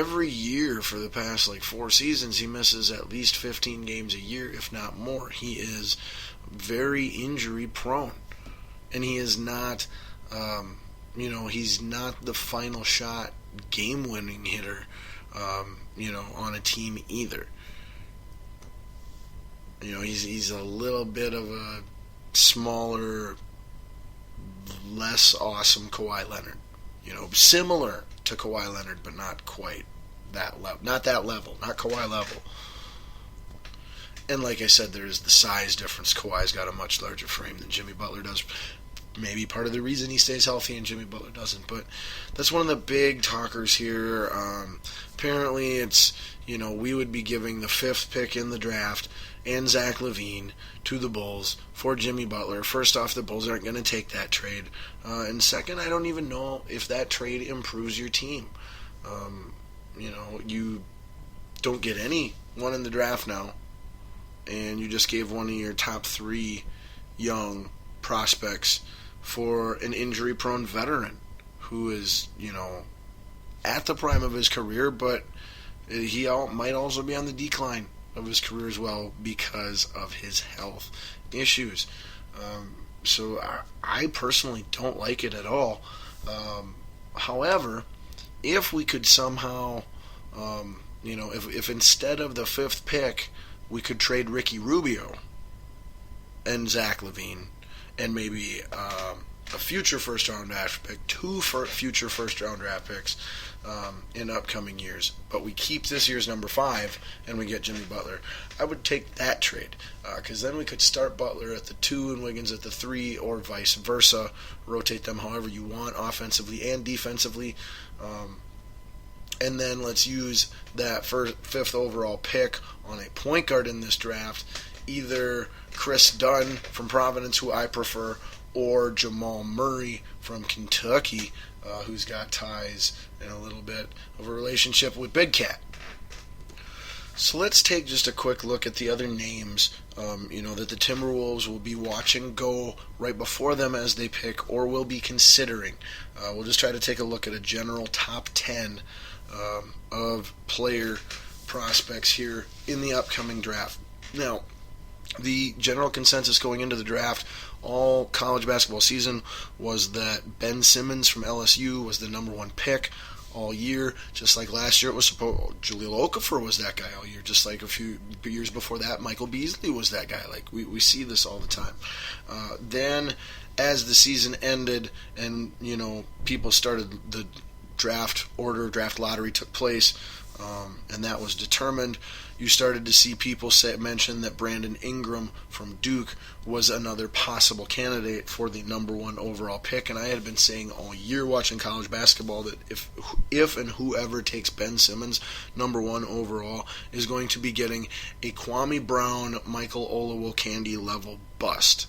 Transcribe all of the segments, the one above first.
every year for the past like 4 seasons, he misses at least 15 games a year, if not more. He is very injury prone, and he is not, he's not the final shot game-winning hitter, on a team either. He's a little bit of a smaller, less awesome Kawhi Leonard. Similar to Kawhi Leonard, but not quite that level. Not that level. Not Kawhi level. And like I said, there's the size difference. Kawhi's got a much larger frame than Jimmy Butler does. Maybe part of the reason he stays healthy and Jimmy Butler doesn't. But that's one of the big talkers here. Apparently it's, we would be giving the 5th pick in the draft and Zach LaVine to the Bulls for Jimmy Butler. First off, the Bulls aren't going to take that trade. And second, I don't even know if that trade improves your team. You don't get anyone in the draft now, and you just gave one of your top 3 young prospects for an injury-prone veteran who is, at the prime of his career, but he might also be on the decline of his career as well because of his health issues. So I personally don't like it at all. However, if we could somehow, if instead of the 5th pick, we could trade Ricky Rubio and Zach LaVine and maybe a future first-round draft pick, 2 future first-round draft picks in upcoming years, but we keep this year's number 5 and we get Jimmy Butler, I would take that trade because then we could start Butler at the 2 and Wiggins at the 3, or vice versa, rotate them however you want, offensively and defensively, and then let's use that 5th overall pick on a point guard in this draft, either Chris Dunn from Providence, who I prefer, or Jamal Murray from Kentucky, who's got ties and a little bit of a relationship with Big Cat. So let's take just a quick look at the other names, that the Timberwolves will be watching go right before them as they pick, or will be considering. We'll just try to take a look at a general top 10 of player prospects here in the upcoming draft. Now, the general consensus going into the draft all college basketball season was that Ben Simmons from LSU was the number 1 pick all year, just like last year it was supposed. Jahlil Okafor was that guy all year, just like a few years before that Michael Beasley was that guy. Like we see this all the time. Then as the season ended and people started, the draft lottery took place, and that was determined, you started to see people mention that Brandon Ingram from Duke was another possible candidate for the number 1 overall pick. And I had been saying all year watching college basketball that if and whoever takes Ben Simmons number 1 overall is going to be getting a Kwame Brown, Michael Olowokandi level bust.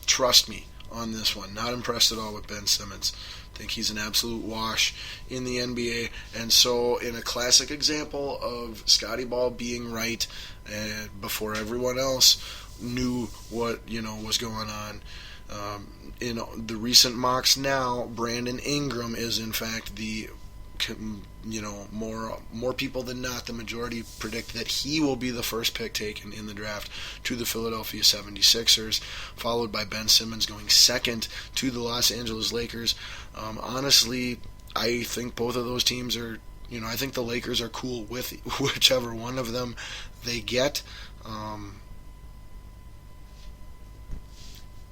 Trust me on this one. Not impressed at all with Ben Simmons. Think he's an absolute wash in the NBA. And so in a classic example of Scotty Ball being right before everyone else knew what was going on, in the recent mocks now, Brandon Ingram is in fact the more people than not, the majority predict that he will be the first pick taken in the draft to the Philadelphia 76ers, followed by Ben Simmons going second to the Los Angeles Lakers. Honestly, I think both of those teams are, I think the Lakers are cool with whichever one of them they get.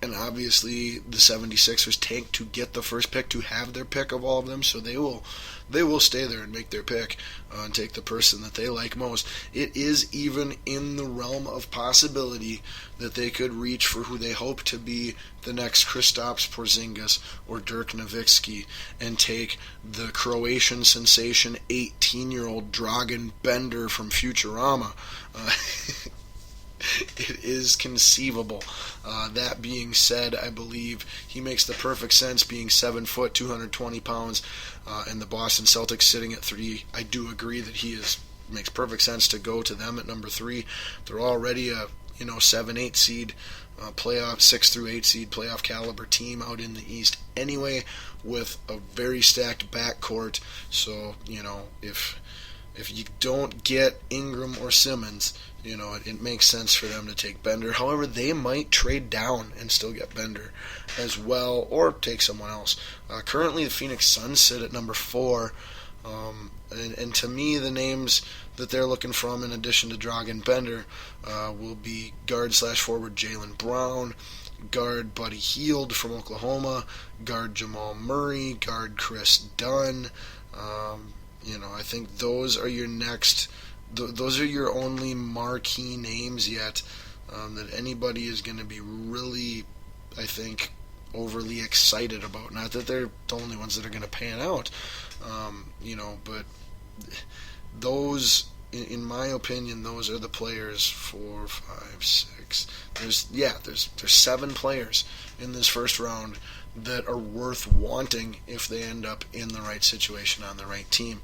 And obviously the 76ers tank to get the first pick, to have their pick of all of them, so they will stay there and make their pick and take the person that they like most. It is even in the realm of possibility that they could reach for who they hope to be the next Kristaps Porzingis or Dirk Nowitzki and take the Croatian sensation 18-year-old Dragan Bender from Futurama. It is conceivable. That being said, I believe he makes the perfect sense, being 7 foot, 220 pounds, and the Boston Celtics sitting at 3. I do agree that makes perfect sense to go to them at number 3. They're already a 7-8 seed. playoff 6 through 8 seed playoff caliber team out in the East anyway, with a very stacked backcourt. So if you don't get Ingram or Simmons, it makes sense for them to take Bender. However, they might trade down and still get Bender as well, or take someone else. Currently, the Phoenix Suns sit at number 4, and to me, the names that they're looking from, in addition to Dragan Bender, will be guard/forward Jaylen Brown, guard Buddy Hield from Oklahoma, guard Jamal Murray, guard Chris Dunn. I think those are your next. Those are your only marquee names yet that anybody is going to be really, I think, overly excited about. Not that they're the only ones that are going to pan out, but those, in my opinion, those are the players. 4, 5, 6. There's 7 players in this first round that are worth wanting if they end up in the right situation on the right team.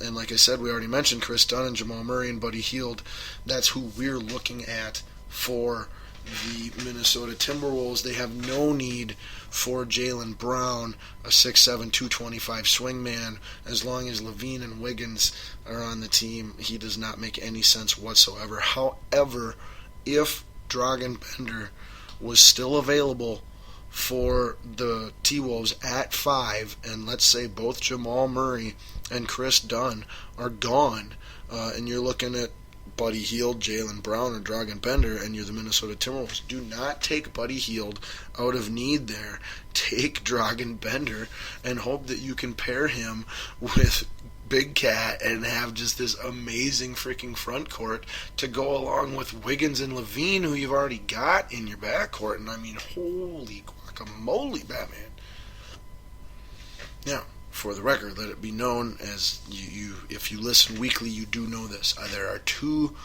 And like I said, we already mentioned Chris Dunn and Jamal Murray and Buddy Hield. That's who we're looking at for the Minnesota Timberwolves. They have no need for Jaylen Brown, a 6'7", 225 swingman. As long as Levine and Wiggins are on the team, he does not make any sense whatsoever. However, if Dragan Bender was still available for the T-Wolves at 5, and let's say both Jamal Murray and Chris Dunn are gone, and you're looking at Buddy Hield, Jaylen Brown, or Dragan Bender, and you're the Minnesota Timberwolves, do not take Buddy Hield out of need there. Take Dragan Bender and hope that you can pair him with Big Cat and have just this amazing freaking front court to go along with Wiggins and Levine, who you've already got in your backcourt. And I mean, holy guacamole, Batman. Now, for the record, let it be known, as you if you listen weekly, you do know this. There are two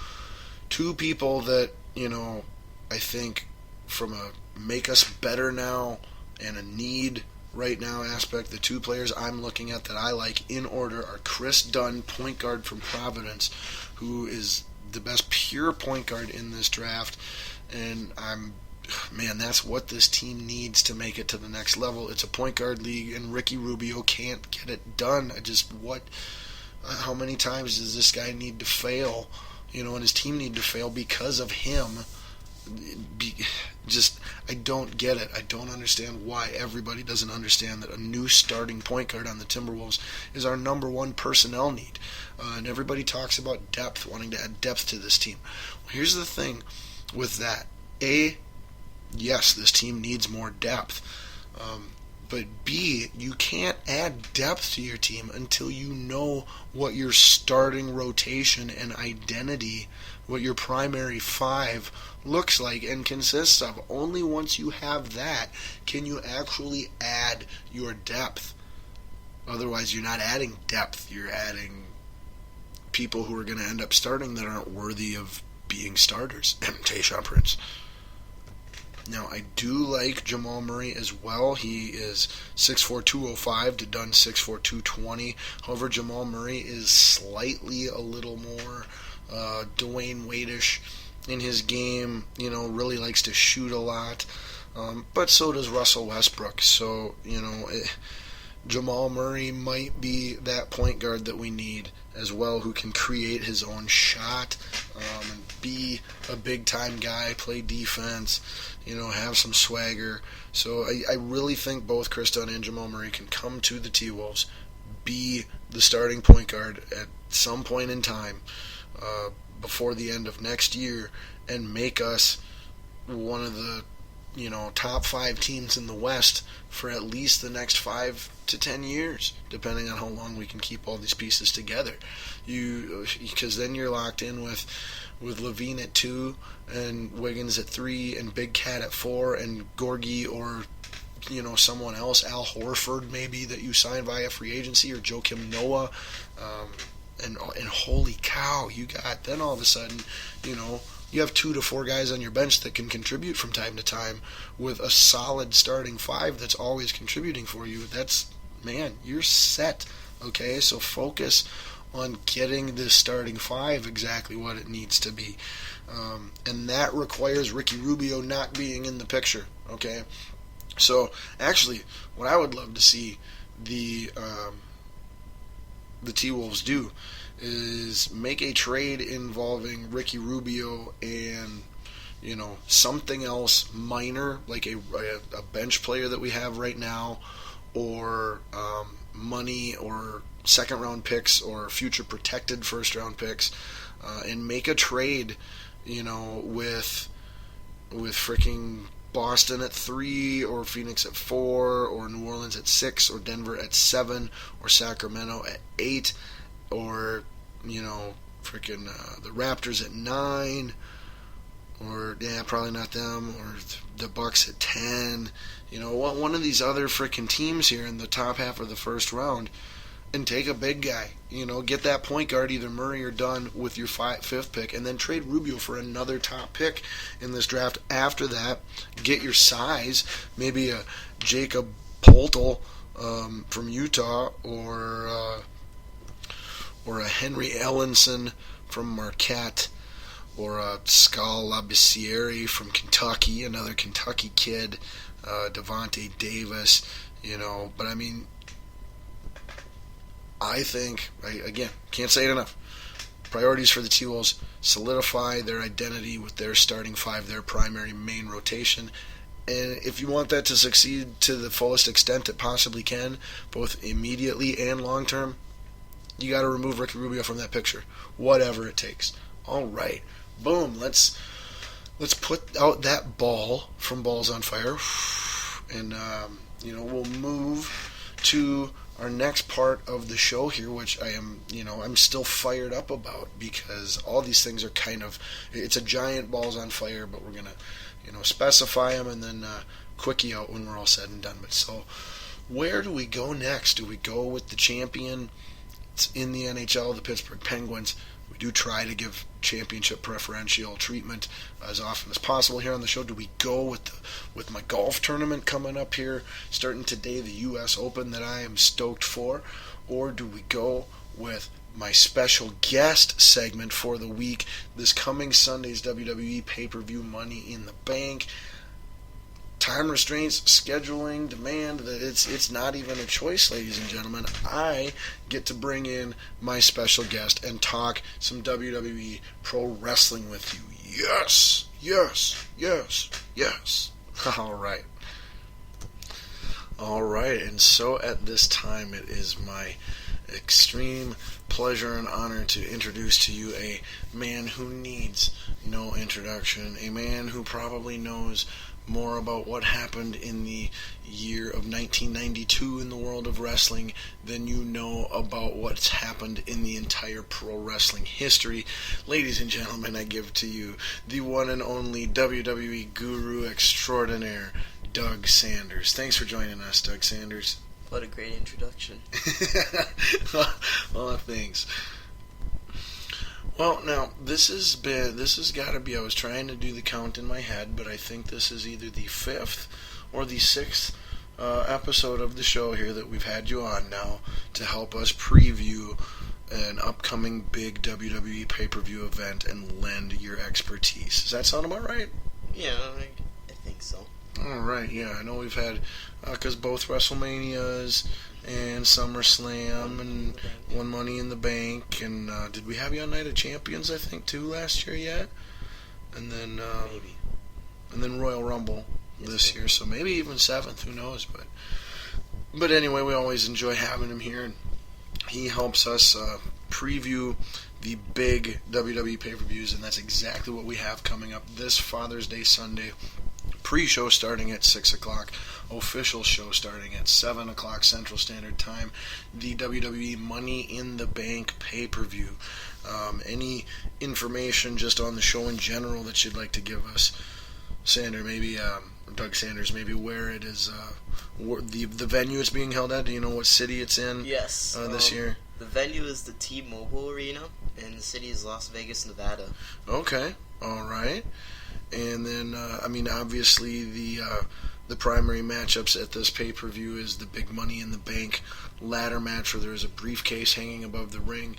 people that, I think from a make us better now and a need right now aspect, the 2 players I'm looking at that I like in order are Chris Dunn, point guard from Providence, who is the best pure point guard in this draft, and that's what this team needs to make it to the next level. It's a point guard league, and Ricky Rubio can't get it done. How many times does this guy need to fail, and his team need to fail because of him? I don't get it. I don't understand why everybody doesn't understand that a new starting point guard on the Timberwolves is our number 1 personnel need. And everybody talks about depth, wanting to add depth to this team. Well, here's the thing with that. Yes, this team needs more depth. But B, you can't add depth to your team until you know what your starting rotation and identity, what your primary 5 looks like and consists of. Only once you have that can you actually add your depth. Otherwise, you're not adding depth. You're adding people who are going to end up starting that aren't worthy of being starters. Tayshaun Prince. Now, I do like Jamal Murray as well. He is 6'4", 205 to Dunn 6'4", 220. However, Jamal Murray is slightly a little more Dwayne Wade-ish in his game. Really likes to shoot a lot. But so does Russell Westbrook. So, Jamal Murray might be that point guard that we need as well, who can create his own shot and be a big-time guy, play defense, have some swagger. So I really think both Chris Dunn and Jamal Murray can come to the T-Wolves, be the starting point guard at some point in time before the end of next year, and make us one of the top 5 teams in the West for at least the next 5 to 10 years, depending on how long we can keep all these pieces together. Because then you're locked in with Levine at 2 and Wiggins at 3 and Big Cat at 4 and Gorgie or someone else, Al Horford maybe, that you sign via free agency, or Joakim Noah, and holy cow, you got, then all of a sudden, you have 2 to 4 guys on your bench that can contribute from time to time with a solid starting 5 that's always contributing for you. You're set. Okay, so focus on getting this starting five exactly what it needs to be. And that requires Ricky Rubio not being in the picture, okay? So, actually, what I would love to see the T-Wolves do is make a trade involving Ricky Rubio and, something else minor, like a bench player that we have right now, or money or second round picks or future protected first round picks, and make a trade, with freaking Boston at 3, or Phoenix at 4, or New Orleans at 6, or Denver at 7, or Sacramento at 8, or freaking the Raptors at 9, or probably not them, or the Bucks at 10. One of these other freaking teams here in the top half of the first round, and take a big guy. Get that point guard, either Murray or Dunn, with your fifth pick, and then trade Rubio for another top pick in this draft. After that, get your size, maybe a Jacob Poltel from Utah, or a Henry Ellenson from Marquette, or a Skal Labissiere from Kentucky, another Kentucky kid, Devontae Davis, But I mean, I think, again, can't say it enough, priorities for the T-Wolves: solidify their identity with their starting five, their primary main rotation. And if you want that to succeed to the fullest extent it possibly can, both immediately and long term, you got to remove Ricky Rubio from that picture, whatever it takes. All right, boom. Let's put out that ball from Balls on Fire, and we'll move to our next part of the show here, which I am, I'm still fired up about, because all these things are it's a giant Balls on Fire, but we're gonna, specify them and then quickie out when we're all said and done. But so, where do we go next? Do we go with the champion in the NHL, the Pittsburgh Penguins? We do try to give championship preferential treatment as often as possible here on the show. Do we go with my golf tournament coming up here, starting today, the U.S. Open that I am stoked for? Or do we go with my special guest segment for the week, this coming Sunday's WWE pay-per-view Money in the Bank? Time restraints, scheduling, demand, that it's not even a choice, ladies and gentlemen. I get to bring in my special guest and talk some WWE pro wrestling with you. Yes, yes, yes, yes. All right. And so at this time, it is my extreme pleasure and honor to introduce to you a man who needs no introduction, a man who probably knows more about what happened in the year of 1992 in the world of wrestling than you know about what's happened in the entire pro wrestling history. Ladies and gentlemen, I give to you the one and only WWE guru extraordinaire, Doug Sanders. Has for joining us, Doug Sanders. What a great introduction. Oh, thanks. Well, now, this has got to be, I was trying to do the count in my head, but I think this is either the 5th or the 6th episode of the show here that we've had you on now to help us preview an upcoming big WWE pay-per-view event and lend your expertise. Does that sound about right? Yeah, I think so. All right, yeah, I know we've had, because both WrestleManias and SummerSlam and One Money in the Bank, and did we have you on Night of Champions, I think, too, last year yet? And then maybe. And then Royal Rumble this year, so maybe even 7th, who knows? But anyway, we always enjoy having him here, and he helps us preview the big WWE pay-per-views, and that's exactly what we have coming up this Father's Day Sunday. Pre-show starting at 6 o'clock, official show starting at 7 o'clock Central Standard Time, the WWE Money in the Bank pay-per-view. Any information just on the show in general that you'd like to give us, Sander, maybe, Doug Sanders, maybe where it is, the venue it's being held at? Do you know what city it's in? Yes. This year? The venue is the T-Mobile Arena, and the city is Las Vegas, Nevada. Okay, all right. And then, obviously the the primary matchups at this pay-per-view is the big Money in the Bank ladder match, where there is a briefcase hanging above the ring,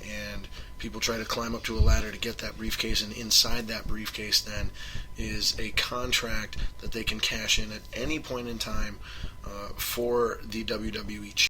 and people try to climb up to a ladder to get that briefcase, and inside that briefcase then is a contract that they can cash in at any point in time for the WWE